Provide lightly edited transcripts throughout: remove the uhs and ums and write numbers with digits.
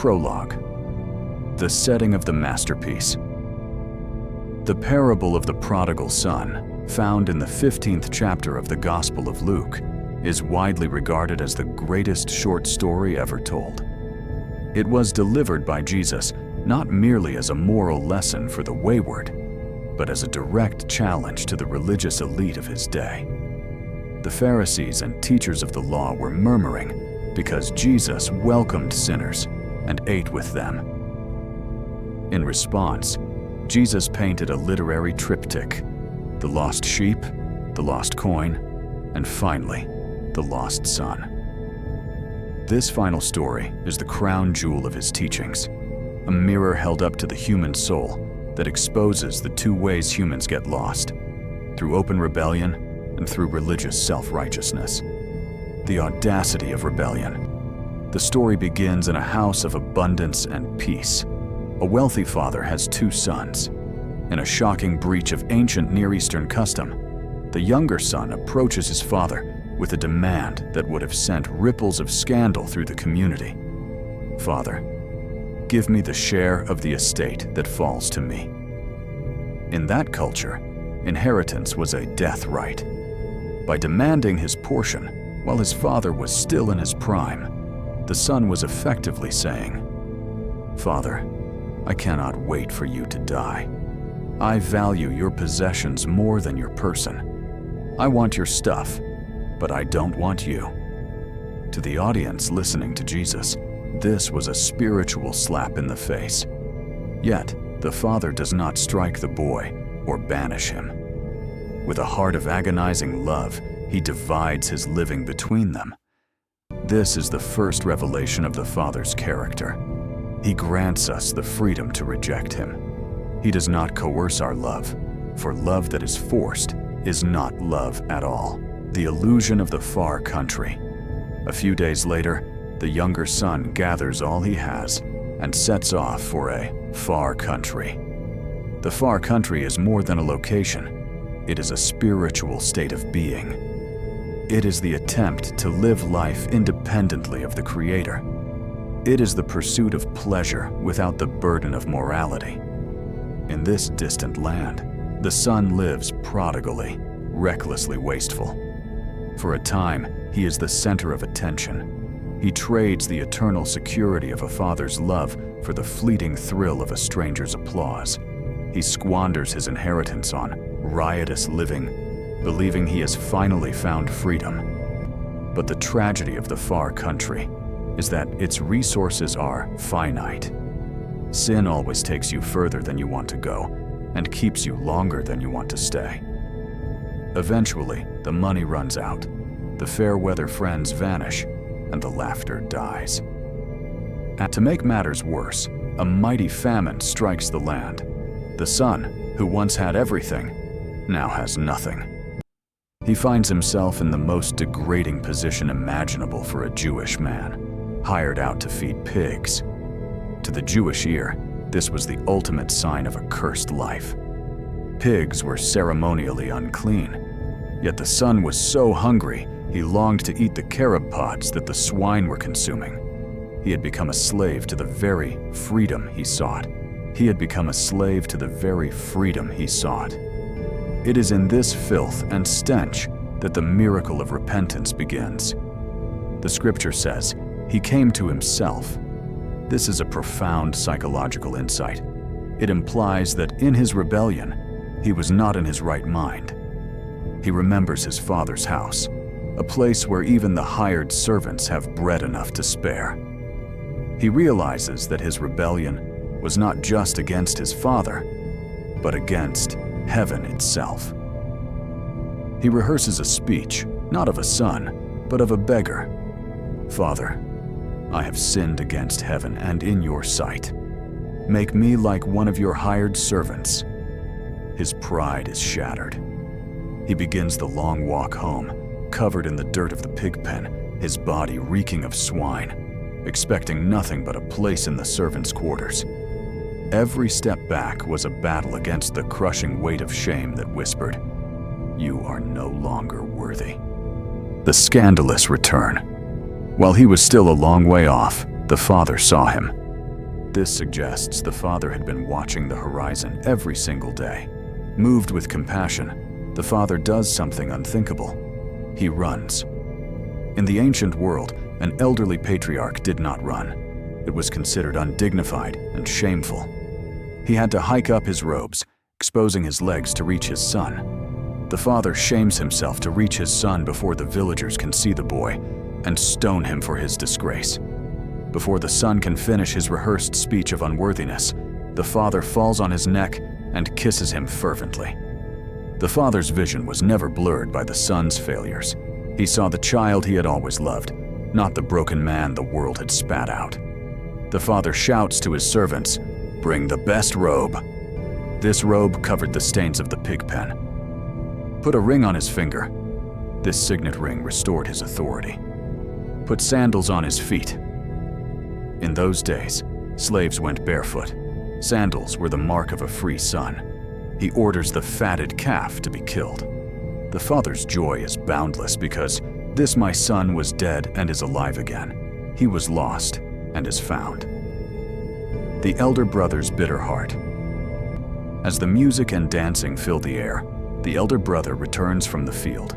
Prologue. The setting of the masterpiece. The parable of the Prodigal Son, found in the 15th chapter of the Gospel of Luke, is widely regarded as the greatest short story ever told. It was delivered by Jesus not merely as a moral lesson for the wayward, but as a direct challenge to the religious elite of his day. The Pharisees and teachers of the law were murmuring because Jesus welcomed sinners and ate with them. In response, Jesus painted a literary triptych: the lost sheep, the lost coin, and finally, the lost son. This final story is the crown jewel of his teachings, a mirror held up to the human soul that exposes the two ways humans get lost: through open rebellion and through religious self-righteousness. The audacity of rebellion. The story begins in a house of abundance and peace. A wealthy father has two sons. In a shocking breach of ancient Near Eastern custom, the younger son approaches his father with a demand that would have sent ripples of scandal through the community. "Father, give me the share of the estate that falls to me." In that culture, inheritance was a death right. By demanding his portion while his father was still in his prime, the son was effectively saying, "Father, I cannot wait for you to die. I value your possessions more than your person. I want your stuff, but I don't want you." To the audience listening to Jesus, this was a spiritual slap in the face. Yet, the father does not strike the boy or banish him. With a heart of agonizing love, he divides his living between them. This is the first revelation of the Father's character. He grants us the freedom to reject him. He does not coerce our love, for love that is forced is not love at all. The illusion of the far country. A few days later, the younger son gathers all he has and sets off for a far country. The far country is more than a location. It is a spiritual state of being. It is the attempt to live life independently of the Creator. It is the pursuit of pleasure without the burden of morality. In this distant land, the son lives prodigally, recklessly wasteful. For a time, he is the center of attention. He trades the eternal security of a father's love for the fleeting thrill of a stranger's applause. He squanders his inheritance on riotous living, believing he has finally found freedom. But the tragedy of the far country is that its resources are finite. Sin always takes you further than you want to go and keeps you longer than you want to stay. Eventually, the money runs out, the fair weather friends vanish, and the laughter dies. And to make matters worse, a mighty famine strikes the land. The son, who once had everything, now has nothing. He finds himself in the most degrading position imaginable for a Jewish man, hired out to feed pigs. To the Jewish ear, this was the ultimate sign of a cursed life. Pigs were ceremonially unclean, yet the son was so hungry he longed to eat the carob pods that the swine were consuming. He had become a slave to the very freedom he sought. He had become a slave to the very freedom he sought. It is in this filth and stench that the miracle of repentance begins. The scripture says, "He came to himself." This is a profound psychological insight. It implies that in his rebellion, he was not in his right mind. He remembers his father's house, a place where even the hired servants have bread enough to spare. He realizes that his rebellion was not just against his father, but against heaven itself. He rehearses a speech, not of a son, but of a beggar. "Father, I have sinned against heaven and in your sight. Make me like one of your hired servants." His pride is shattered. He begins the long walk home, covered in the dirt of the pig pen, his body reeking of swine, expecting nothing but a place in the servants' quarters. Every step back was a battle against the crushing weight of shame that whispered, "You are no longer worthy." The scandalous return. While he was still a long way off, the father saw him. This suggests the father had been watching the horizon every single day. Moved with compassion, the father does something unthinkable. He runs. In the ancient world, an elderly patriarch did not run. It was considered undignified and shameful. He had to hike up his robes, exposing his legs to reach his son. The father shames himself to reach his son before the villagers can see the boy and stone him for his disgrace. Before the son can finish his rehearsed speech of unworthiness, the father falls on his neck and kisses him fervently. The father's vision was never blurred by the son's failures. He saw the child he had always loved, not the broken man the world had spat out. The father shouts to his servants, "Bring the best robe." This robe covered the stains of the pig pen. Put a ring on his finger. This signet ring restored his authority. Put sandals on his feet. In those days, slaves went barefoot. Sandals were the mark of a free son. He orders the fatted calf to be killed. The father's joy is boundless because this my son was dead and is alive again. He was lost and is found. The elder brother's bitter heart. As the music and dancing fill the air, the elder brother returns from the field.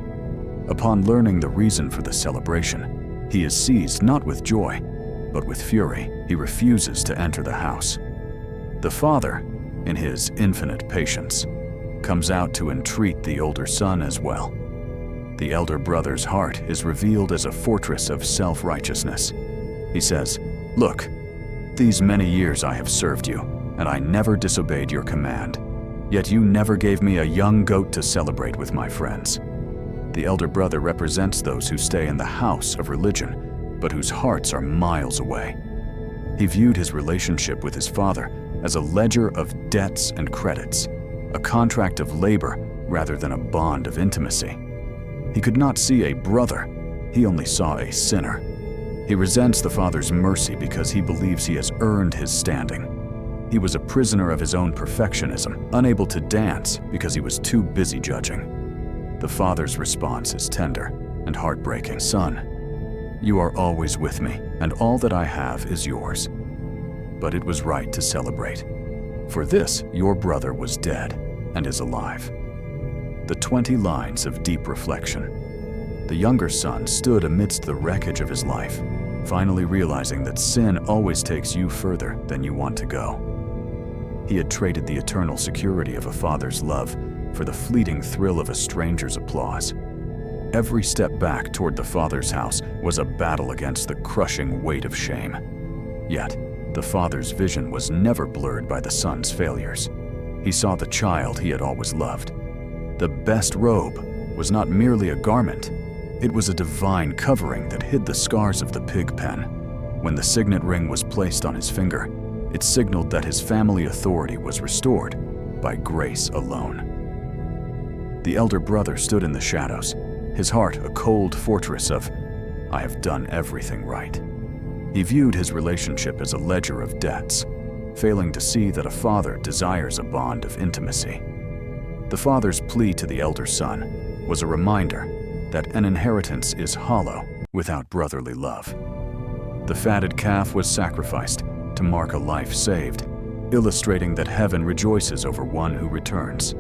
Upon learning the reason for the celebration, he is seized not with joy, but with fury. He refuses to enter the house. The father, in his infinite patience, comes out to entreat the older son as well. The elder brother's heart is revealed as a fortress of self-righteousness. He says, "Look, these many years I have served you, and I never disobeyed your command. Yet you never gave me a young goat to celebrate with my friends." The elder brother represents those who stay in the house of religion, but whose hearts are miles away. He viewed his relationship with his father as a ledger of debts and credits, a contract of labor rather than a bond of intimacy. He could not see a brother, he only saw a sinner. He resents the father's mercy because he believes he has earned his standing. He was a prisoner of his own perfectionism, unable to dance because he was too busy judging. The father's response is tender and heartbreaking. "Son, you are always with me, and all that I have is yours. But it was right to celebrate. For this, your brother was dead and is alive." The 20 lines of deep reflection. The younger son stood amidst the wreckage of his life, finally realizing that sin always takes you further than you want to go. He had traded the eternal security of a father's love for the fleeting thrill of a stranger's applause. Every step back toward the father's house was a battle against the crushing weight of shame. Yet, the father's vision was never blurred by the son's failures. He saw the child he had always loved. The best robe was not merely a garment. It was a divine covering that hid the scars of the pig pen. When the signet ring was placed on his finger, it signaled that his family authority was restored by grace alone. The elder brother stood in the shadows, his heart a cold fortress of, "I have done everything right." He viewed his relationship as a ledger of debts, failing to see that a father desires a bond of intimacy. The father's plea to the elder son was a reminder that an inheritance is hollow without brotherly love. The fatted calf was sacrificed to mark a life saved, illustrating that heaven rejoices over one who returns.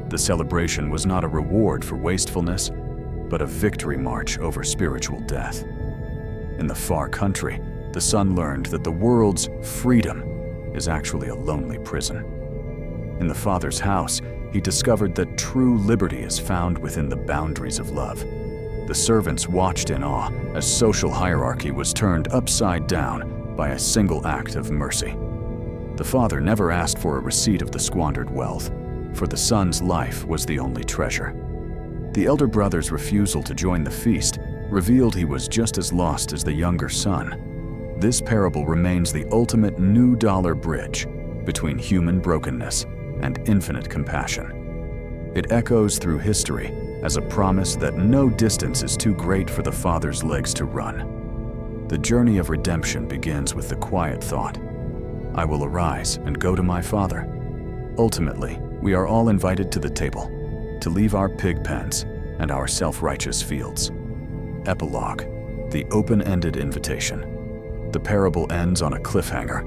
The celebration was not a reward for wastefulness, but a victory march over spiritual death. In the far country, the son learned that the world's freedom is actually a lonely prison. In the father's house, he discovered that true liberty is found within the boundaries of love. The servants watched in awe as social hierarchy was turned upside down by a single act of mercy. The father never asked for a receipt of the squandered wealth, for the son's life was the only treasure. The elder brother's refusal to join the feast revealed he was just as lost as the younger son. This parable remains the ultimate new dollar bridge between human brokenness and infinite compassion. It echoes through history as a promise that no distance is too great for the Father's legs to run. The journey of redemption begins with the quiet thought, "I will arise and go to my Father." Ultimately, we are all invited to the table, to leave our pig pens and our self-righteous fields. Epilogue, the open-ended invitation. The parable ends on a cliffhanger,